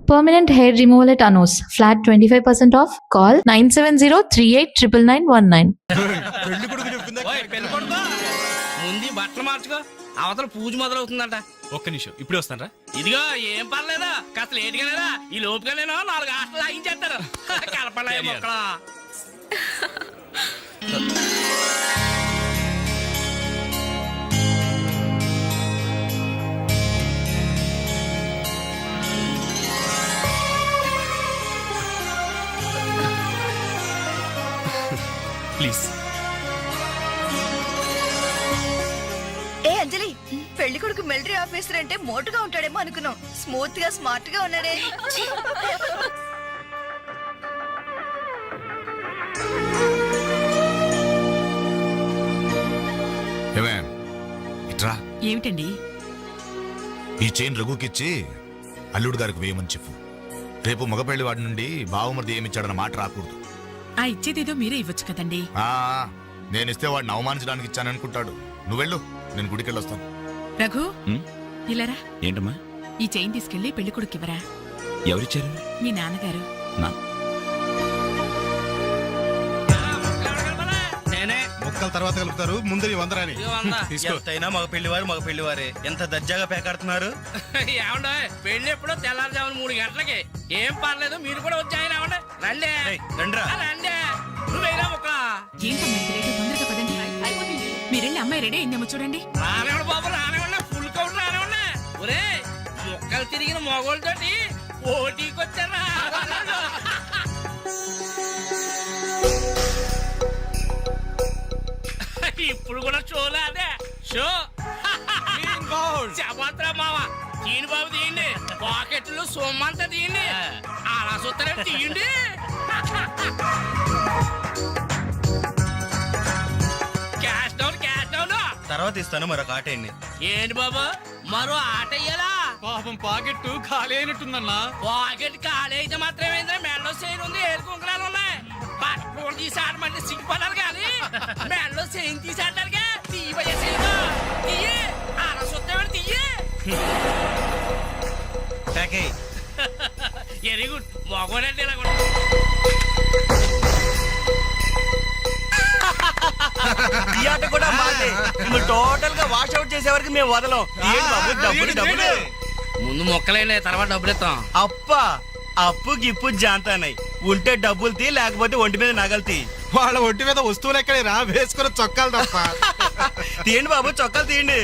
Permanent hair removal at Anos. Flat 25% off. Call 970-389919. పెళ్లి కొడుకు చెప్పిందా? ఓయ్ పెళ్లి కొడుకు ముందు బట్టలు మార్చుకో, అవతల పూజ మొదలవుతుందంట. ఒక్క నిమిషం ఇప్పుడే వస్తానరా. ఇదిగో ఏం పర్లేదా, కాస్త లేటుగానేరా, ఈ లోపుగా నేను 4 హాస్టల్ లాగించేస్తారు. కలపలే మొక్కల. ప్లీజ్. ఏ అంజలి, పెళ్లి కొడుకు మిలిటరీ ఆఫీసర్ అంటే మోటుగా ఉంటాడేమో అనుకున్నాం. స్మూత్ గా స్మార్ట్ గా ఉన్నాడే. ఇట్రా. ఏమిటండి? ఈ చైన్ రఘుకిచ్చి అల్లుడు గారికి వేయమని చెప్పు. రేపు మగపెళ్లి వాడి నుండి బావమరిది ఏమిచ్చాడన్న మాట రాకూడదు. ఆ ఇచ్చేదేదో మీరే ఇవ్వచ్చు కదండి. నేనిస్తే వాడిని అవమానించడానికి ఇచ్చాననుకుంటాడు. నువ్వెళ్ళు, నేను గుడికెళ్ళి వస్తాను. రఘు, ఇలారా. ఏంటమ్మా? ఈ చైన్ తీసుకెళ్లి పెళ్లి కొడుకివ్వరా. ఎవరిచ్చారు? మీ నాన్నగారు. మొక్కల తర్వాత కలుపుతారు, ముందు నీ వందరాని తీసుకో. ఎంతైనా మగ పెళ్లివారే ఎంత దర్జాగా పేకాడుతున్నారు. ఏమండే, పెళ్లి ఎప్పుడో తెల్లారుజామున 3 గంటలకి. ఏం పర్లేదు, మీరు కూడా వచ్చాయన. రండి రండి. నువ్వేనా మొక్క? ఏంటమ్మా ఇంత లేటు? తొందరగా పదండి. మీరెళ్ళి అమ్మాయి రెడీ అయిందేమో చూడండి. రానివ్వండి బాబు, రానివ్వండి. ఫుల్ కౌంట్ రానివ్వండి. ఒరే, మొక్కలు తిరిగిన మొగోళ్ళతోటి పోటీకి వచ్చారా? ఇప్పుడు కూడా షోలే అదే షో. చెప్పత్రా మావ, తీయండి బాబు, తీయండి. పాకెట్లు సొమ్మంతా తీయండి. అలా చూస్తారే, తీయండి. Cash down, cash down. తర్వాత ఇస్తాను మరొక ఆట. ఏంటి బాబు, మరో ఆట ఇయ్యాలా? పాపం పాకెట్ ఖాళీ అయినట్టుందన్నా. పాకెట్ ఖాళీ అయితే మాత్రం ఏంటంటే మెడలో చైన్ ఉంది, ఏడు కుంకులాలు ఉన్నాయి. పట్టుకోడు తీసి ఆడమంటే సిగ్గుపడాలి కానీ మెడలో చైన్ తీసి ఆడటానికే తీయబోయే చైన్ తీయి. అలా చూస్తామని తీయి. Very good. మగోడంటే ఇలా కూడా. ఈ ఆట కూడా బాగుంది. టోటల్ గా వాష్ అవుట్ చేసే వరకు మేము వదలం. ముందు మొక్కలేండి, తర్వాత డబ్బులు ఇస్తాం. అప్పు గిప్పు జాంతానాయి. ఉంటే డబ్బులు తీ, లేకపోతే ఒంటి మీద నగలు తీ. వాళ్ళ ఒంటి మీద వస్తువులు ఎక్కడే రా, వేసుకున్న చొక్కాలు తప్ప. తీయండి బాబు, చొక్కాలు తీయండి.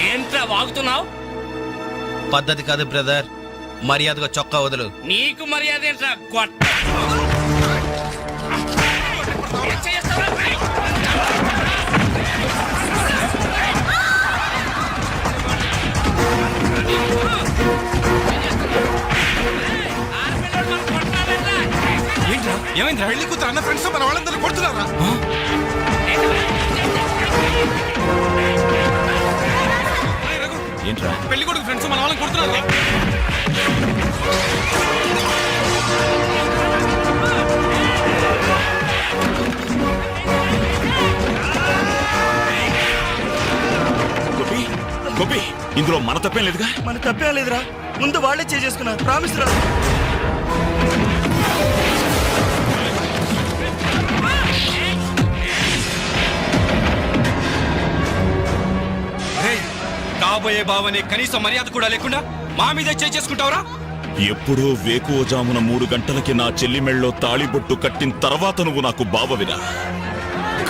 ఏంట్రా వాగుతున్నావు? పద్ధతి కాదు బ్రదర్, మర్యాదగా చొక్కా వదులు. నీకు మర్యాద ఏంట్రా గొట్ట? ఏమైంది? పెళ్లి కూతురు అన్న ఫ్రెండ్స్ మన వాళ్ళందరూ కొడుతున్నారా? ఏంట్రా? పెళ్లి కొడుకు ఫ్రెండ్స్ మన వాళ్ళని కొడుతున్నారు. గోపి, ఇందులో మన తప్పేం లేదుగా? మన తప్పేం లేదురా, ముందు వాళ్ళే చేసుకున్నారు. ప్రామిస్ రా. కాబోయే బావని కనీసం మర్యాద కూడా లేకుండా మా మీద చేసుకుంటావురా? ఎప్పుడో వేకువజామున 3 గంటలకి నా చెల్లి మెళ్ళలో తాళిబొట్టు కట్టిన తర్వాత నువ్వు నాకు బావవిరా.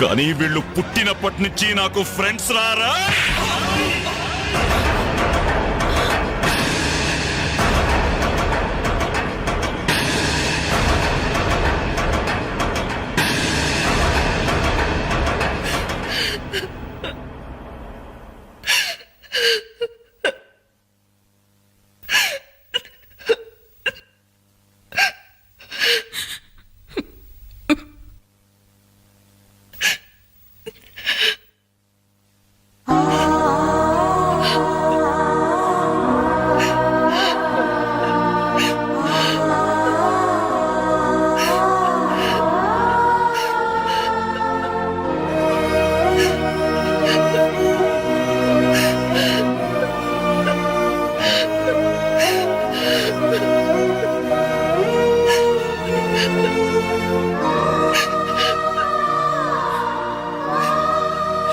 కానీ వీళ్ళు పుట్టినప్పటి నుంచి నాకు ఫ్రెండ్స్ రారా.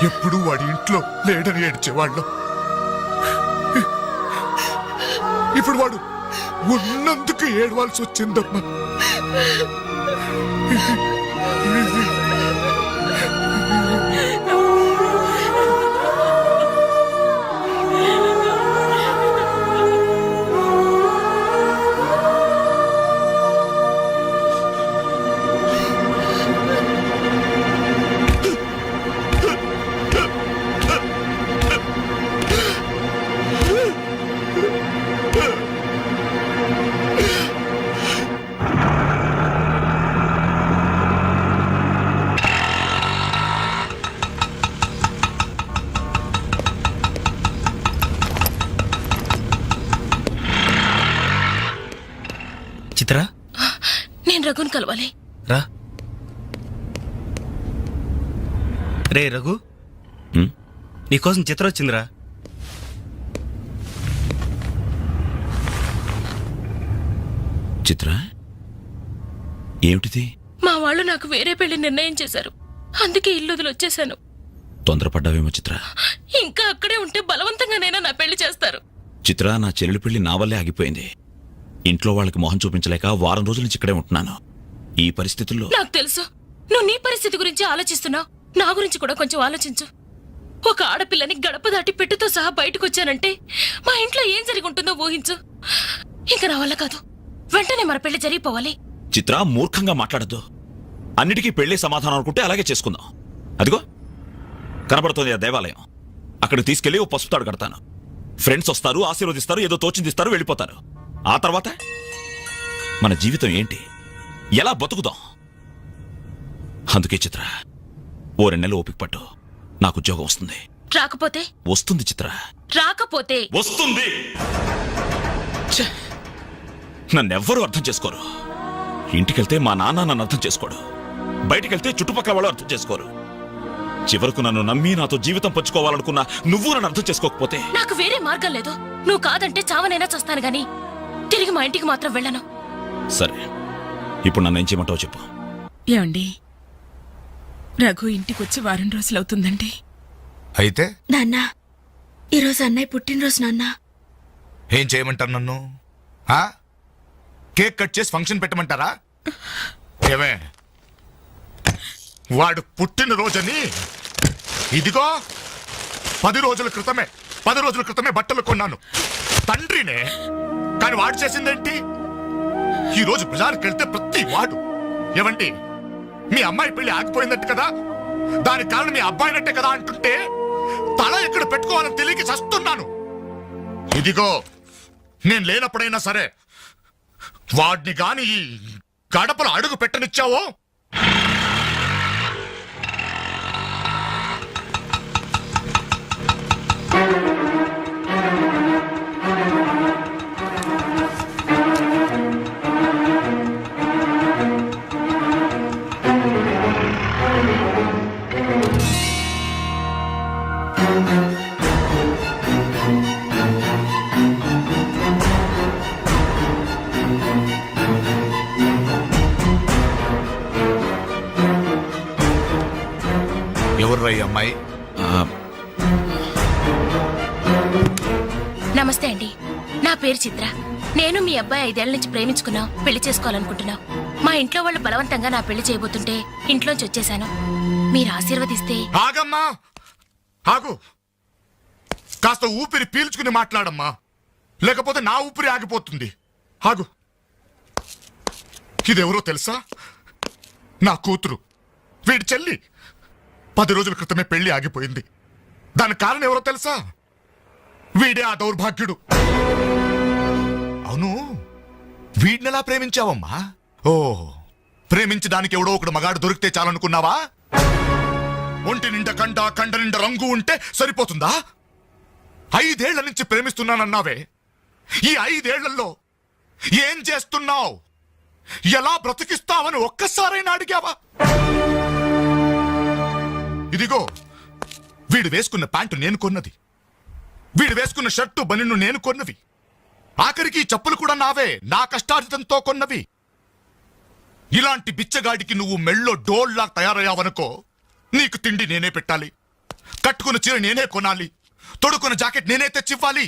ఎప్పుడూ వాడి ఇంట్లో లేడని ఏడ్చేవాళ్ళం. ఇప్పుడు వాడు ఉన్నందుకు ఏడవాల్సి వచ్చిందమ్మా. చిత్ర నేను రఘుని కలవాలి. రా. రే రఘు, హ్మ్? నీకోసం చిత్ర వచ్చిందిరా. చిత్ర, ఏమిటిది? మా వాళ్ళు నాకు వేరే పెళ్లి నిర్ణయం చేశారు. అందుకే ఇల్లు వదిలి వచ్చేసాను. తొందరపడ్డావేమో చిత్ర. ఇంకా అక్కడే ఉంటే బలవంతంగానైనా నా పెళ్లి చేస్తారు. చిత్ర, నా చెల్లెలి పెళ్లి నా వల్లే ఆగిపోయింది. ఇంట్లో వాళ్ళకి మొహం చూపించలేక వారం రోజుల నుంచి ఇక్కడే ఉంటున్నాను. ఈ పరిస్థితుల్లో నాకు తెలుసు నువ్వు నీ పరిస్థితి గురించి ఆలోచిస్తున్నావు. నా గురించి కూడా కొంచెం ఆలోచించు. ఒక ఆడపిల్లని గడప దాటి పెట్టుతో సహా బయటకు వచ్చానంటే మా ఇంట్లో ఏం జరిగి ఉంటుందో ఊహించు. ఇంకా నా వల్ల కాదు. వెంటనే మన పెళ్లి జరిగిపోవాలి. చిత్ర, మూర్ఖంగా మాట్లాడద్దు. అన్నిటికీ పెళ్లి సమాధానం అనుకుంటే అలాగే చేసుకుందాం. అదిగో కనబడుతోంది ఆ దేవాలయం. అక్కడికి తీసుకెళ్లి ఓ పసుపు తాడు కడతాను. ఫ్రెండ్స్ వస్తారు, ఆశీర్వదిస్తారు, ఏదో తోచిందిస్తారు, వెళ్ళిపోతారు. ఆ తర్వాత మన జీవితం ఏంటి, ఎలా బతుకుదాం? అందుకే చిత్ర, ఓ 2 నెలలు ఓపిక పట్టు. నాకు ఉద్యోగం వస్తుంది. రాకపోతే? వస్తుంది చిత్ర, రాకపోతే వస్తుంది. ఛే! నన్నెవ్వరూ అర్థం చేసుకోరు. ఇంటికెళ్తే మా నాన్న నన్ను అర్థం చేసుకోడు. బయటికెళ్తే చుట్టుపక్కల వాళ్ళు అర్థం చేసుకోరు. చివరకు నన్ను నమ్మి నాతో జీవితం పంచుకోవాలనుకున్నా నువ్వు నన్ను అర్థం చేసుకోకపోతే? నాకు వేరే మార్గం లేదు. నువ్వు కాదంటే చావనైనా చస్తాను గాని తిరిగి మా ఇంటికి మాత్రం వెళ్ళను. సరే, ఇప్పుడు నన్ను ఏం చేయమంటావో చెప్పు. ఏమండి, రఘు ఇంటికి వచ్చి వారం రోజులవుతుందండి. అయితే నాన్న, ఈరోజు అన్నయ్య పుట్టినరోజు నాన్న. ఏం చేయమంటారు నన్ను? ఆ? కేక్ కట్ చేసి ఫంక్షన్ పెట్టమంటారా? ఏమే, వాడు పుట్టినరోజని ఇదిగో 10 రోజుల క్రితమే బట్టలు కొన్నాను. తండ్రినే. కానీ వాడు చేసిందేంటి? ఈ రోజు బజార్కి వెళ్తే ప్రతి వాడు ఏమండి, మీ అమ్మాయి పెళ్లి ఆగిపోయిందట్టు కదా, దానికి కారణం మీ అబ్బాయినట్టే కదా అంటుంటే తల ఇక్కడ పెట్టుకోవాలని తెలియక చస్తున్నాను. ఇదిగో నేను లేనప్పుడైనా సరే వాడిని గాని ఈ గడపలు అడుగు పెట్టనిచ్చావో ఎవర్రా ఈ అమ్మాయి? నమస్తే అండి, నా పేరు చిత్ర. నేను మీ అబ్బాయి 5 ఏళ్ల నుంచి ప్రేమించుకున్నా, పెళ్లి చేసుకోవాలనుకుంటున్నాం. మా ఇంట్లో వాళ్ళు బలవంతంగా నా పెళ్లి చేయబోతుంటే ఇంట్లోంచి వచ్చేసాను. మీరు ఆశీర్వదిస్తే. ఆగమ్మా, ఆగు. కాస్త ఊపిరి పీల్చుకుని మాట్లాడమ్మా, లేకపోతే నా ఊపిరి ఆగిపోతుంది. ఆగు. ఇదెవరో తెలుసా? నా కూతురు, వీడి చెల్లి. 10 రోజుల క్రితమే పెళ్లి ఆగిపోయింది. దానికి కారణం ఎవరో తెలుసా? వీడే ఆ దౌర్భాగ్యుడు. అవును, వీడినెలా ప్రేమించావమ్మా? ఓ, ప్రేమించడానికి ఎవడో ఒకడు మగాడు దొరికితే చాలనుకున్నావా? ఒంటి నిండా కండ నిండా రంగు ఉంటే సరిపోతుందా? 5 ఏళ్ల నుంచి ప్రేమిస్తున్నానన్నావే, ఈ 5 ఏళ్లలో ఏం చేస్తున్నావు? ఎలా బ్రతికిస్తావని ఒక్కసారైనా అడిగావా? ఇదిగో, వీడు వేసుకున్న ప్యాంటు నేను కొన్నది, వీడు వేసుకున్న షర్టు బనిన్ను నేను కొన్నవి, ఆఖరికి చెప్పులు కూడా నావే, నా కష్టార్జితంతో కొన్నవి. ఇలాంటి బిచ్చగాడికి నువ్వు మెళ్ళో డోల్లా తయారయ్యావనుకో, నీకు తిండి నేనే పెట్టాలి, కట్టుకున్న చీర నేనే కొనాలి, తొడుక్కున్న జాకెట్ నేనే తెచ్చివ్వాలి.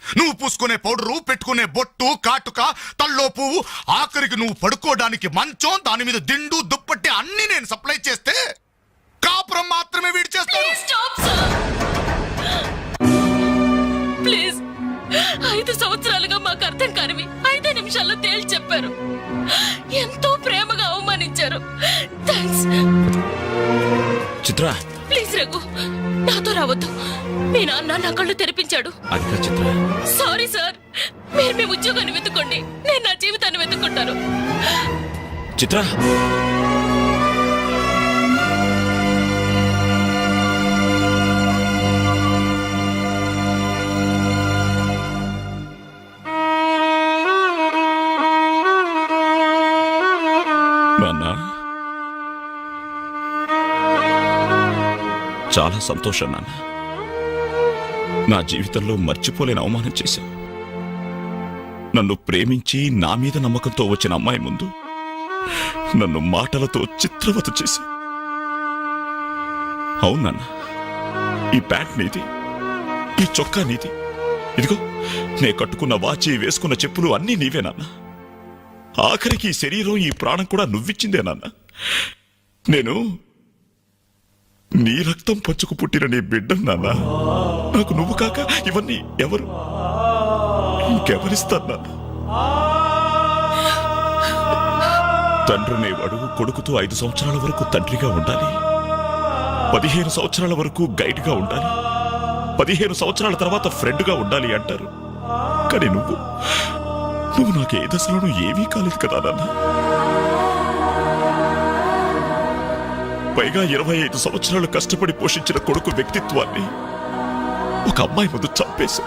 నువ్వు పూసుకునే పౌడరు, పెట్టుకునే బొట్టు, కాటుక, తల్లో పువ్వు, ఆఖరికి నువ్వు పడుకోవడానికి మంచం, దాని మీద దిండు, దుప్పట్టి అన్ని నేను సప్లై చేస్తే కాపురం మాత్రమే వీడి చేస్తాడు. Stop sir please. 5 సంవత్సరాలుగా మాకు అర్థం కానివి 5 నిమిషాల్లో తేల్చి చెప్పారు. ఎంతో ప్రేమగా అవమానించారు. థ్యాంక్స్. చిత్ర, ప్లీజ్ రఘు, నాతో రావద్దు. మీ నాన్న నా కళ్ళు తెరిపించాడు. అది కాదు చిత్ర. సారీ సార్, మీరు మీ ఉద్యోగాన్ని వెతుక్కోండి, నేను నా జీవితాన్ని వెతుక్కుంటాను. చిత్ర, నాన్న, చాలా సంతోషం నాన్న. నా జీవితంలో మర్చిపోలేని అవమానం చేశావు. నన్ను ప్రేమించి నా మీద నమ్మకంతో వచ్చిన అమ్మాయి ముందు నన్ను మాటలతో చిత్రవత చేశావు. అవునన్న, ఈ ప్యాంట్ నీది, ఈ చొక్కా నీది, ఇదిగో నే కట్టుకున్న వాచి, వేసుకున్న చెప్పులు అన్నీ నీవే నాన్న. ఆఖరికి ఈ శరీరం, ఈ ప్రాణం కూడా నువ్విచ్చిందే నాన్న. నేను నీ రక్తం పంచుకు పుట్టిన నీ బిడ్డను నాన్న. నాకు నువ్వు కాక ఇవన్నీ ఎవరు, ఇంకెవరిస్తారు నాన్న? తండ్రినేవాడు కొడుకుతో 5 సంవత్సరాల వరకు తండ్రిగా ఉండాలి, 15 సంవత్సరాల వరకు గైడ్గా ఉండాలి, 15 సంవత్సరాల తర్వాత ఫ్రెండ్గా ఉండాలి అంటారు. కానీ నువ్వు నాకు ఏ దశలోనూ ఏమీ కాలేదు కదా నాన్న. పైగా 25 సంవత్సరాలు కష్టపడి పోషించిన కొడుకు వ్యక్తిత్వాన్ని ఒక అమ్మాయి ముందు చంపేశా.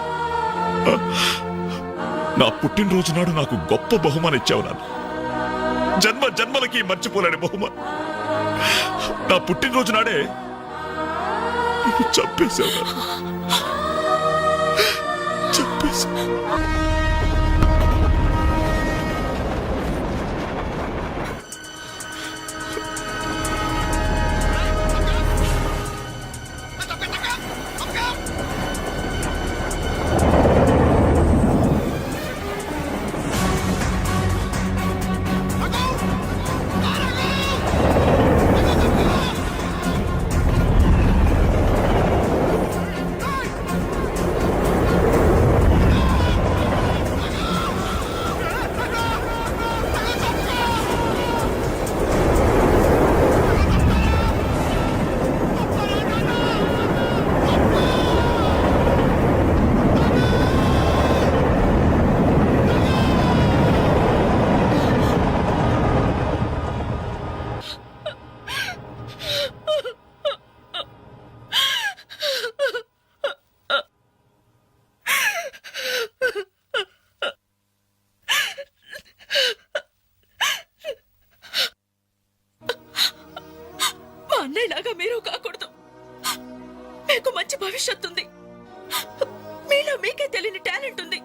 నా పుట్టినరోజు నాడు నాకు గొప్ప బహుమానం ఇచ్చావు నాన్న. జన్మ జన్మలకి మర్చిపోలేని బహుమానం. నా పుట్టినరోజు నాడే నువ్వు చంపేశావు నాన్న. చంపేశావు. అన్నయ్యలాగా మీరు కాకూడదు. మీకు మంచి భవిష్యత్తు ఉంది. మీలో మీకే తెలియని టాలెంట్ ఉంది.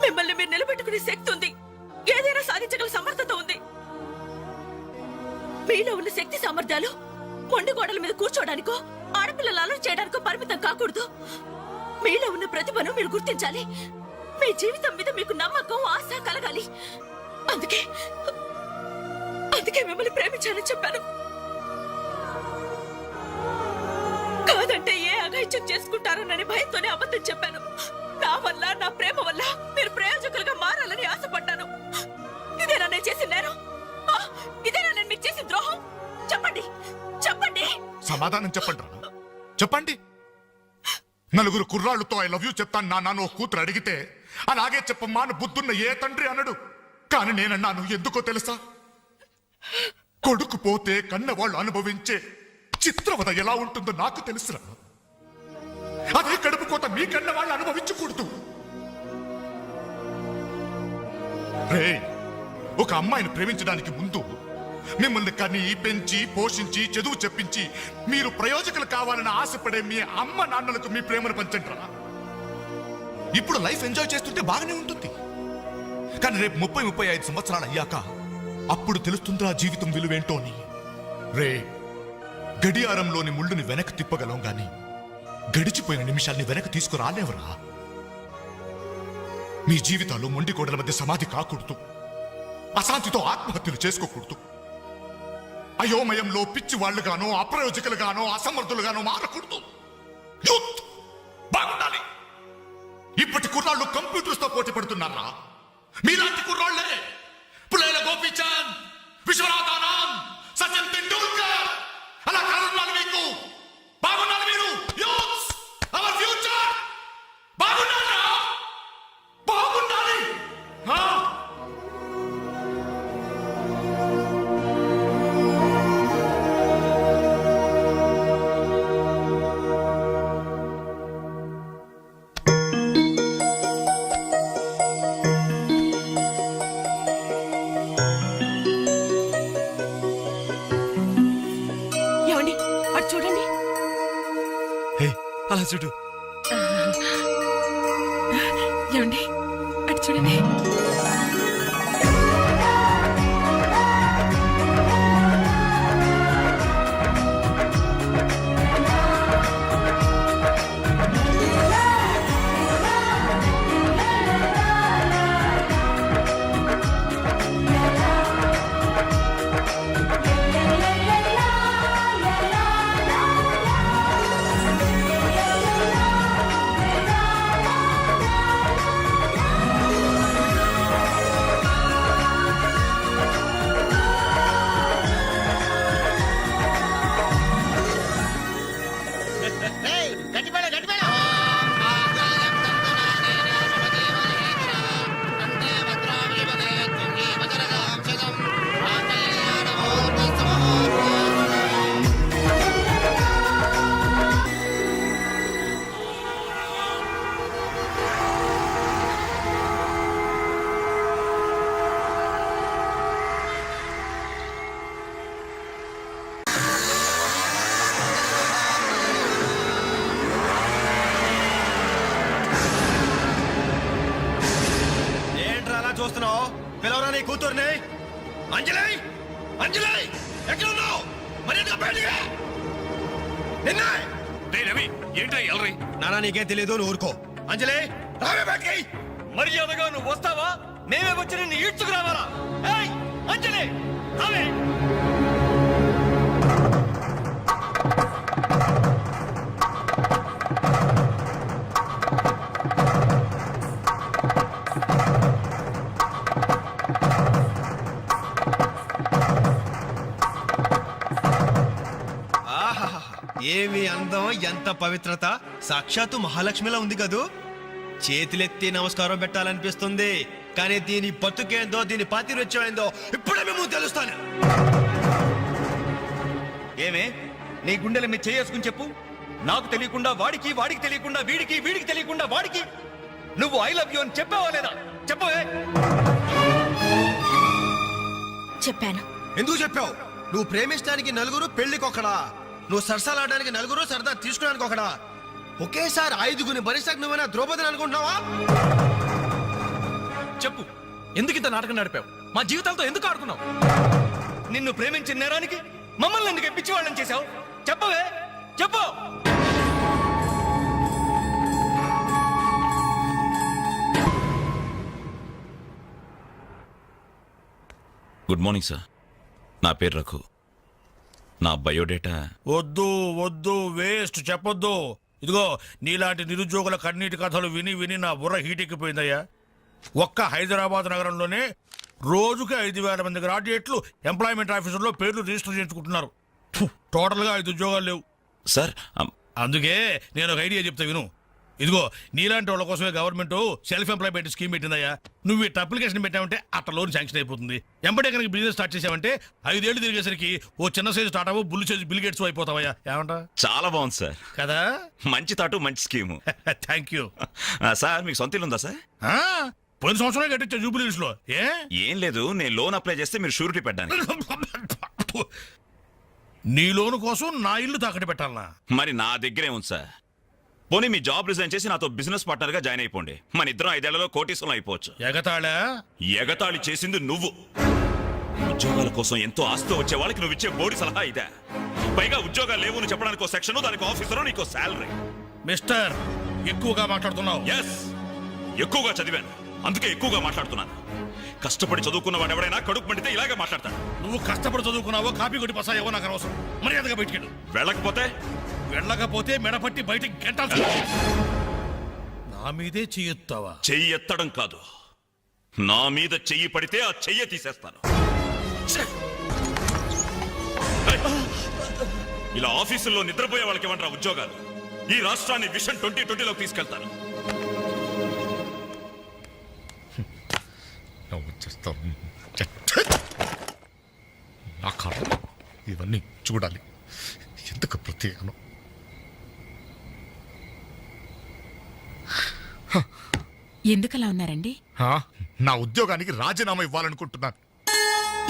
మిమ్మల్ని మీరు నిలబెట్టుకునే శక్తి ఉంది. ఏదైనా సాధించగల సమర్థత ఉంది. మీలో ఉన్న శక్తి సామర్థ్యాలు మొండి గోడల మీద కూర్చోడానికో, ఆడపిల్లలు అలర్ట్ చేయడానికో పరిమితం కాకూడదు. మీలో ఉన్న ప్రతిభను మీరు గుర్తించాలి. మీ జీవితం మీద మీకు నమ్మకం, ఆశ కలగాలి. అందుకే మిమ్మల్ని ప్రేమించాలని చెప్పాను. కాదంటే ఏ అఘాయిత్యం చేసుకుంటారోనని భయంతోనే అబద్ధం చెప్పాను. నా వల్ల, నా ప్రేమ వల్ల మీరు ప్రయోజకులుగా మారాలని ఆశపడ్డాను. ఇదేనా నేను చేసిన నేరం? ఇదేనా నేను మీకు చేసిన ద్రోహం? చెప్పండి, చెప్పండి. సమాధానం చెప్పండి రా, చెప్పండి. నలుగురు కుర్రాళ్ళతో ఐ లవ్ యూ చెప్తాను నాన్న కూతురు అడిగితే అలాగే చెప్పమ్మా అని బుద్ధున్న ఏ తండ్రి అనడు. కానీ నేనన్నాను. ఎందుకో తెలుసా? కొడుకు పోతే కన్నవాళ్ళు అనుభవించే చిత్రవద ఎలా ఉంటుందో నాకు తెలుసురా. అదే కడుపు కోత మీ కన్న వాళ్ళు అనుభవించకూడదు. రే, ఒక అమ్మాయిని ప్రేమించడానికి ముందు మిమ్మల్ని కని, పెంచి, పోషించి, చదువు చెప్పించి మీరు ప్రయోజకులు కావాలని ఆశపడే మీ అమ్మ నాన్నలకు మీ ప్రేమను పంచండి రా. ఇప్పుడు లైఫ్ ఎంజాయ్ చేస్తుంటే బాగానే ఉంటుంది. కానీ రేపు 30-35 సంవత్సరాలు అయ్యాక అప్పుడు తెలుస్తుందిరా జీవితం విలువేంటో అని. రే, గడియారంలోని ముళ్ళుని వెనక్కి తిప్పగలం గాని గడిచిపోయిన నిమిషాల్ని వెనక్కి తీసుకురాలేవరా? మీ జీవితాల్లో మొండి గోడల మధ్య సమాధి కాకూడదు, అశాంతితో ఆత్మహత్యలు చేసుకోకూడదు. అయోమయంలో పిచ్చి వాళ్ళుగానో అప్రయోజకులుగానో అసమర్థులుగానో మారకూడదు. యూత్ బాగుండాలి. ఇప్పటి కుర్రాళ్ళు కంప్యూటర్స్ తో పోటీ పడుతున్నారా? మీలాంటి కుర్రాళ్లే పులేల గోపీచంద్, విశ్వనాథ్ ఆనంద్, సచిన్ తెండూల్కర్ అలా కారణాలు మీకు. బాగున్నారు మీరు. Youth our future. బాగున్నారా? బాగుండాలి. ఏమండి అటు చూడండి. అలా చూడు. ఏమండి అటు చూడండి. చూస్తున్నావు? పిలవరా నీ కూతుర్ని. అంజలి, అంజలి ఎక్కడ ఉన్నావు? మర్యాదగా బయటికి రా. నిన్న రవి ఏంట్రా ఎల్రై? నానా నీకేం తెలియదు, నువ్వు ఊరుకో. అంజలి రావే బయటికి. మర్యాదగా నువ్వు వస్తావా? మేమే వచ్చి నిన్ను ఈడ్చుకురావాలా? ఏయ్ అంజలి రావే. ఏమి అందం, ఎంత పవిత్రత. సాక్షాత్తు మహాలక్ష్మిలా ఉంది కదూ. చేతులెత్తి నమస్కారం పెట్టాలనిపిస్తుంది, కానీ దీని బతుకేందో, దీని పాతిరొచ్చేందో ఇప్పుడే మేము తెలుస్తాను. ఏమే నీ గుండెల మీద చేసుకుని చెప్పు. నాకు తెలియకుండా వాడికి, వాడికి తెలియకుండా వీడికి, వీడికి తెలియకుండా వాడికి నువ్వు ఐ లవ్ యూ అని చెప్పావా లేదా? చెప్పవే. చెప్పాను. ఎందుకు చెప్పావు? నువ్వు ప్రేమించడానికి నలుగురు, పెళ్లికొకడా. నువ్వు సరసాలాడడానికి నలుగురు, సరదా తీసుకోవడానికి ఒకడా. ఒకేసారి 5గురిని భరిస్తాకు నువ్వైనా ద్రౌపదిని అనుకుంటున్నావా? చెప్పు, ఎందుకు ఇంత నాటకం నడిపావు? మా జీవితాలతో ఎందుకు ఆడుకున్నావు? నిన్ను ప్రేమించిన నేరానికి మమ్మల్ని ఎందుకు పిచ్చి వాళ్ళని చేశావు? చెప్పవే, చెప్పు. Good morning sir. నా పేరు రఘు. నా బయోడేటా వద్దు వద్దు, వేస్ట్, చెప్పొద్దు. ఇదిగో నీలాంటి నిరుద్యోగుల కన్నీటి కథలు విని విని నా బుర్ర హీటెక్కిపోయిందయ్యా. ఒక్క హైదరాబాద్ నగరంలోనే రోజుకి 5,000 మంది గ్రాడ్యుయేట్లు ఎంప్లాయ్మెంట్ ఆఫీసుల్లో పేర్లు రిజిస్టర్ చేసుకుంటున్నారు. టోటల్గా 5 ఉద్యోగాలు లేవు సార్. అందుకే నేను ఒక ఐడియా చెప్తా విను. ఇదిగో నీలాంటి వాళ్ళ కోసమే గవర్నమెంట్ సెల్ఫ్ ఎంప్లాయ్మెంట్ స్కీమ్ పెట్టిందయ్యా. నువ్వు ఇట్లా అప్లికేషన్ పెట్టావంటే అట్లా లోన్ శాంక్షన్ అయిపోతుంది. ఎంబడే కనుక బిజినెస్ స్టార్ట్ చేసావంటే 5 ఏళ్ళు తిరిగేసరికి ఓ చిన్న సైజు స్టార్ట్ అవ్వు, బుల్లు సైజు బిల్ గేట్స్ అయిపోతావయ్యా. ఏమంటా? చాలా బాగుంది సార్. కదా, మంచి తాటు, మంచి స్కీము. Thank you sir. మీకు సొంత ఇల్లు ఉందా సార్? పోయిన సంవత్సరం కట్టించా జూబిలీస్ లో. ఏం లేదు, నేను లోన్ అప్లై చేస్తే మీరు షూరిటీ పెట్టాను. నీ లోను కోసం నా ఇల్లు తాకట్టు పెట్టాలనా? మరి నా దగ్గరే ఉంది సార్. పోనీ మీ జాబ్ రిజైన్ చేసి నాతో బిజినెస్ పార్ట్నర్ గా జాయిన్ అయిపోండి. మన ఇద్దరం 5 ఏళ్లలో కోటీశ్వరం అయిపోవచ్చు. ఎగతాళా? ఎగతాళి చేసింది నువ్వు. ఉద్యోగాల కోసం ఎంతో ఆస్తి వచ్చే వాళ్ళకి నువ్వు ఇచ్చే బోడి సలహా ఇదే. పైగా ఉద్యోగాలు లేవు అని చెప్పడానికి ఒక సెక్షన్, దానికి ఆఫీసరు, నీకు శాలరీ. మిస్టర్ ఎక్కువగా మాట్లాడుతున్నావు. ఎస్, ఎక్కువగా చదివాను, అందుకే ఎక్కువగా మాట్లాడుతున్నాను. కష్టపడి చదువుకున్న వాడు ఎవడైనా కడుపు మండితే ఇలాగే మాట్లాడతాడు. నువ్వు కష్టపడి చదువుకున్నావో కాపీ కొట్టి పసాయేవో నాకు అనవసరం. మర్యాదగా బయటికెళ్ళు. వెళ్ళకపోతే మెడపట్టి బయటికి గెంటాల్సి. నా మీదే చెయ్యొత్తావా? చెయ్యి ఎత్తడం కాదు, నా మీద చెయ్యి పడితే ఆ చెయ్యి తీసేస్తాను. ఛే! ఏయ్! ఇలా ఆఫీసుల్లో నిద్రపోయే వాళ్ళకి ఏమంటారా ఉద్యోగాలు? ఈ రాష్ట్రాన్ని విషన్ 2020లోకి తీసుకెళ్తాను. నా కర్మ ఇవన్నీ చూడాలి. ఎందుకు ప్రత్యేకను? ఎందుకలా ఉన్నారండి? నా ఉద్యోగానికి రాజీనామా ఇవ్వాలనుకుంటున్నాను.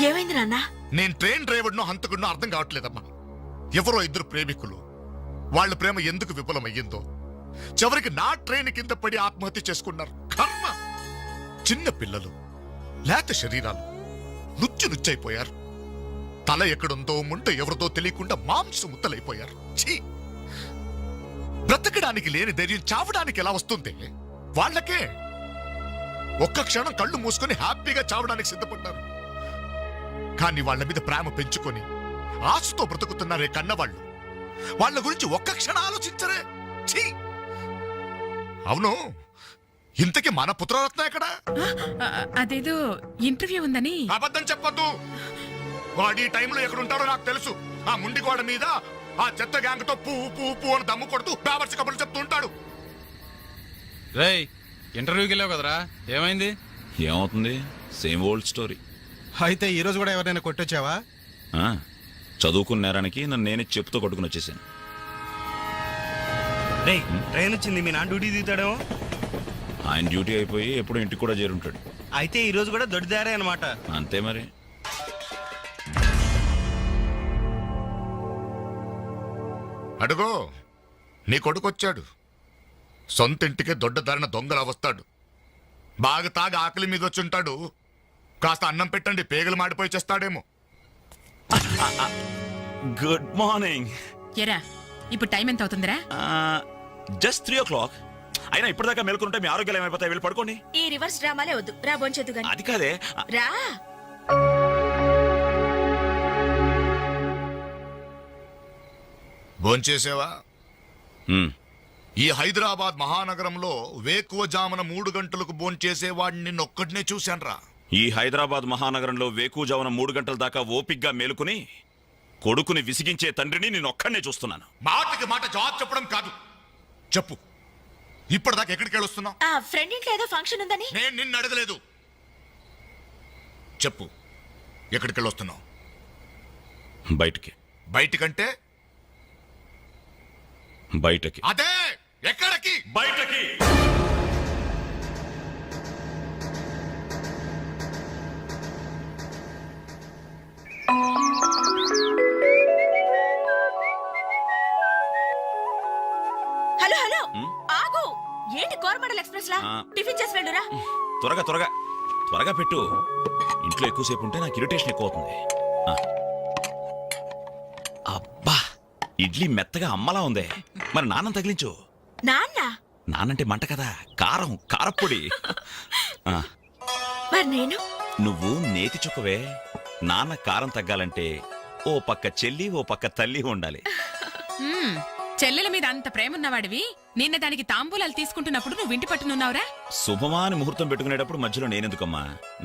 ఏమైంది నాన్న? నేను ట్రైన్ డ్రైవర్నో హంతకుడినో అర్థం కావట్లేదమ్మా. ఎవరో ఇద్దరు ప్రేమికులు, వాళ్ళ ప్రేమ ఎందుకు విఫలమయ్యిందో చివరికి నా ట్రైన్ కింద పడి ఆత్మహత్య చేసుకున్నారు. కర్మ! చిన్న పిల్లలు, లేత శరీరాలు నుచ్చైపోయారు. తల ఎక్కడుందో ముంట ఎవరితో తెలియకుండా మాంసం ముద్దలైపోయారు. ఛీ! బ్రతకడానికి లేని ధైర్యం చావడానికి ఎలా వస్తుంది? వాళ్ళకే ఒక్క క్షణం కళ్ళు మూసుకొని హ్యాపీగా చావడానికి సిద్ధపడ్డారు. కానీ వాళ్ళ మీద ప్రేమ పెంచుకొని ఆశతో బ్రతుకుతున్నారే కన్నవాళ్ళు, వాళ్ళ గురించి ఒక్క క్షణం ఆలోచించరే. ఛీ! అవును, ఇంతకీ మన పుత్రరత్న ఎక్కడ? అదేదో ఇంటర్వ్యూ ఉందని. అబద్ధం చెప్పొద్దు. వాడు ఈ టైంలో ఎక్కడుంటాడో నాకు తెలుసు. ఆ ముండి గోడ మీద ఆ చెత్త గ్యాంగ్ తో పువ్వు అని దమ్ము కొడుతూ బావర్స్ కబుర్లు చెప్తూ ఉంటాడు. రేయ్, ఇంటర్వ్యూకి వెళ్ళావు కదరా, ఏమైంది? ఏమవుతుంది? Same old story. అయితే ఈ రోజు కూడా ఎవరైనా కొట్టొచ్చావా? చదువుకున్న నేరానికి నన్ను నేనే చెప్పుతో కొట్టుకుని వచ్చేసాను. ట్రైన్ వచ్చింది, మీ నాన్న డ్యూటీ దిగుతాడేమో. ఆయన డ్యూటీ అయిపోయి ఎప్పుడు ఇంటికి కూడా చేరుంటాడు. అయితే ఈ రోజు కూడా దొడ్డిదారే అనమాట. అంతే మరి. అడుగో, నీ కొడుకొచ్చాడు. సొంత ఇంటికే దొడ్డదారిన దొంగలా వస్తాడు. బాగా తాగి ఆకలి మీద వచ్చుంటాడు. కాస్త అన్నం పెట్టండి, పేగలు మాడిపోయి చేస్తాడేమో. Good morning. ఎరా, ఇప్పుడు టైం ఎంత అవుతుందిరా? Just 3 o'clock. అయినా ఇప్పటిదాకా మేల్కొంటే మీ ఆరోగ్యాలు ఏమైపోతాయి? వెళ్ళి పడుకోండి. ఈ రివర్స్ డ్రామాలే వద్దు, రా బొంచెద్దు గాని. అది కాదే. రా. భోంచేసేవా? ఈ హైదరాబాద్ మహానగరంలో వేకువజామున 3 గంటలకు భోంచేసేవాడిని నిన్నొక్కడినే చూశాన్రా. ఈ హైదరాబాద్ మహానగరంలో వేకువజామున 3 గంటల దాకా ఓపిగ్గా మేలుకుని కొడుకుని విసిగించే తండ్రిని నేను ఒక్కడనే చూస్తున్నాను. మాటకి మాట జవాబు చెప్పడం కాదు. చెప్పు, ఇప్పటిదాకా ఎక్కడికి వెళ్ళొస్తున్నావు? ఆ ఫ్రెండ్ ఇంట్లో ఏదో ఫంక్షన్ ఉందని. నేను నిన్ను అడగలేదు. చెప్పు, ఎక్కడికి వెళ్ళొస్తున్నావు? బయటికి. బయటికంటే? బయటకి. అదే, ఎక్కడికి? బయటకి. హలో హలో, ఆగు. ఏంటి కోరమండల్ ఎక్స్ప్రెస్ లా? టిఫిన్ చేసి వెళ్ళురా. త్వరగా త్వరగా త్వరగా పెట్టు. ఇంట్లో ఎక్కువసేపు ఉంటే నాకు ఇరిటేషన్ ఎక్కువ అవుతుంది. అబ్బా, ఇడ్లీ మెత్తగా అమ్మలా ఉందే. మరి నాన్నం తగిలించు. నానంటే మంట కదా, కారం, కారప్పొడి. మరి నేను? నువ్వు నేతి చుక్కవే. నాన్న కారం తగ్గాలంటే ఓ పక్క చెల్లి, ఓ పక్క తల్లి ఉండాలి. చెల్లెల మీద అంత ప్రేమ ఉన్నవాడివి, నిన్న దానికి తాంబూలాలు తీసుకుంటున్నప్పుడు నువ్వు ఇంటి పట్టునున్నావురా? శుభమాని ముహూర్తం పెట్టుకునేటప్పుడు మధ్యలో నేనెందుకమ్మా?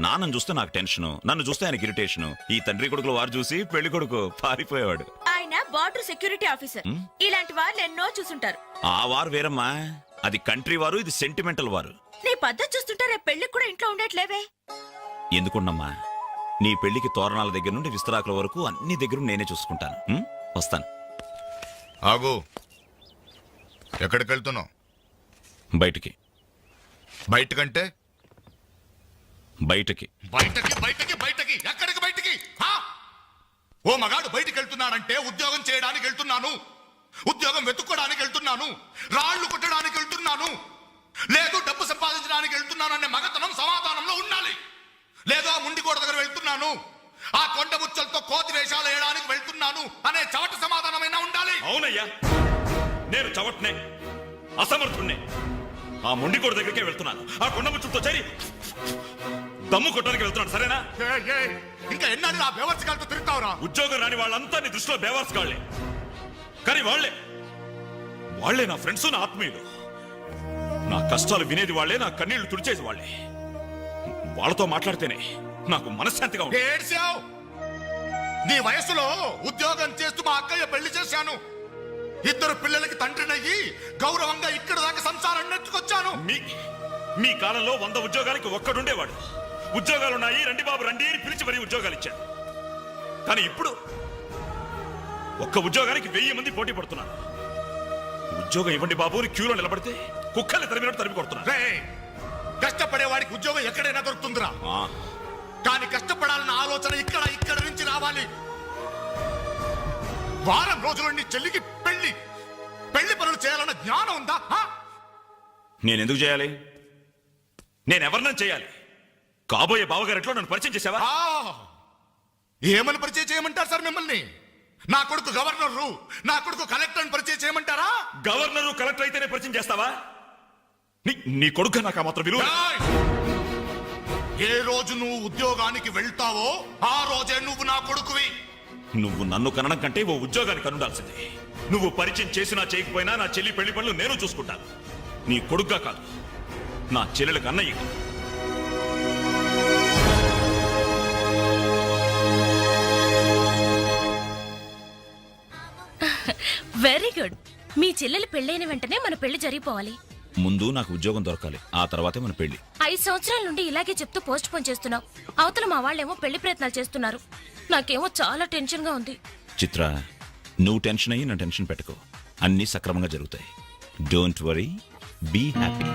నాన్నను చూస్తే నాకు టెన్షను, నన్ను చూస్తే ఆయనకి ఇరిటేషను. ఈ తండ్రి కొడుకులు వారు చూసి పెళ్లి కొడుకు పారిపోయేవాడు. ఆయన బార్డర్ సెక్యూరిటీ ఆఫీసర్. ఇలాంటి వాళ్ళు ఎన్నో చూసుంటారు. ఆ వారు వేరమ్మా, అది కంట్రీ వారు, ఇది సెంటిమెంటల్ వారు. నీ పద్ధతి చూస్తుంటే రేపు పెళ్లికి కూడా ఇంట్లో ఉండట్లేవే. ఎందుకున్నమ్మా, నీ పెళ్లికి తోరణాల దగ్గర నుండి విస్తరాకుల వరకు అన్ని దగ్గర నేనే చూసుకుంటాను. వస్తాను. ఆగు, ఎక్కడికి వెళ్తున్నావు? బయటికి. బయటకంటే? బయటకి. బయటకి బయటకి బయటకి ఎక్కడికి బయటికి? ఓ మగాడు బయటికి వెళ్తున్నాడంటే ఉద్యోగం చేయడానికి వెళ్తున్నాను, ఉద్యోగం వెతుక్కోడానికి వెళ్తున్నాను, రాళ్లు కొట్టడానికి వెళ్తున్నాను, లేదు డబ్బు సంపాదించడానికి వెళ్తున్నాను అనే మగతనం సమాధానంలో ఉండాలి. లేదో ముండి గోడ దగ్గర వెళ్తున్నాను, ఆ కొండ ముచ్చలతో కోతి వేషాలు వేయడానికి వెళ్తున్నాను అనే చవట సమాధానమైనా ఉండాలి. అవునయ్యా, నేను చవట్నే, అసమర్థుణ్ణే. ఆ మొండికోడు దగ్గరికే వెళ్తున్నాను. ఆ కొండ ముచ్చులతో చేరి దమ్ము కొట్టడానికి వెళ్తున్నాను. సరేనా? ఇంకా ఎన్నాళ్ళు ఆ బేవర్స్గాలతో తిరుగుతావురా? ఉద్యోగం రాని వాళ్ళంతా నీ దృష్టిలో బేవర్స్ కాళ్లే. కానీ వాళ్లే నా ఫ్రెండ్స్, నా ఆత్మీయులు. నా కష్టాలు వినేది వాళ్లే, నా కన్నీళ్లు తుడిచేది వాళ్లే. వాళ్ళతో మాట్లాడితేనే నాకు మనశ్శాంతిగా ఉంది. ఏడ్చావు. నీ వయసులో ఉద్యోగం చేస్తూ మా అక్కయ్య పెళ్లి చేశాను. 2 పిల్లలకి తండ్రినయ్యి గౌరవంగా ఇక్కడ దాకా సంసారం నెట్టుకొచ్చాను. మీ కాలంలో 100 ఉద్యోగాలకి ఒక్కడుండేవాడు. ఉద్యోగాలున్నాయి, రండి బాబు రండి అని పిలిచి మరీ ఉద్యోగాలు ఇచ్చాడు. కానీ ఇప్పుడు ఒక్క ఉద్యోగానికి 1000 మంది పోటీ పడుతున్నారు. ఉద్యోగం ఇవ్వండి బాబు అని క్యూలో నిలబడితే కుక్కల్ని తరిమినట్టు తరిమి కొడుతున్నారు. కష్టపడే వాడికి ఉద్యోగం ఎక్కడైనా దొరుకుతుందిరా. కానీ కష్టపడాలన్న ఆలోచన ఇక్కడ నుంచి రావాలి. వారం రోజులు నీ చెల్లికి పెళ్లి పనులు చేయాలన్న జ్ఞానం ఉందా? నేనెందుకు చేయాలి? నేనెవరినైనా చేయాలి. కాబోయే బావగారెట్లో నన్ను పరిచయం చేసావా? ఏమని పరిచయం చేయమంటారు సార్ మిమ్మల్ని? నా కొడుకు గవర్నరు, నా కొడుకు కలెక్టర్ పరిచయం చేయమంటారా? గవర్నరు కలెక్టర్ అయితేనే పరిచయం చేస్తావా? నీ కొడుకు నాకు ఆ మాత్రం విలువ. ఏ రోజు నువ్వు ఉద్యోగానికి వెళ్తావో ఆ రోజే నువ్వు నా కొడుకువి. నువ్వు నన్ను కనడం కంటే ఓ ఉద్యోగానికి కనుండాల్సిందే. నువ్వు పరిచయం చేసినా చేయకపోయినా నా చెల్లి పెళ్లి పనులు నేను చూసుకుంటాను. నీ కొడుగ్గా కాదు, నా చెల్లెలకు అన్నయ్య. Very good. మీ చెల్లెలు పెళ్ళైన వెంటనే మన పెళ్లి జరిగిపోవాలి. ముందు నాకు ఉద్యోగం దొరకాలి, ఆ తర్వాతే మన పెళ్లి. 5 సంవత్సరాల నుండి ఇలాగే చెప్తూ పోస్ట్ పోన్ చేస్తున్నావు. అవతల మా వాళ్ళేమో పెళ్లి ప్రయత్నాలు చేస్తున్నారు. నాకేమో చాలా టెన్షన్ గా ఉంది. చిత్ర, నువ్వు టెన్షన్ అయ్యి నా టెన్షన్ పెట్టుకో. అన్నీ సక్రమంగా జరుగుతాయి. Don't worry, be happy.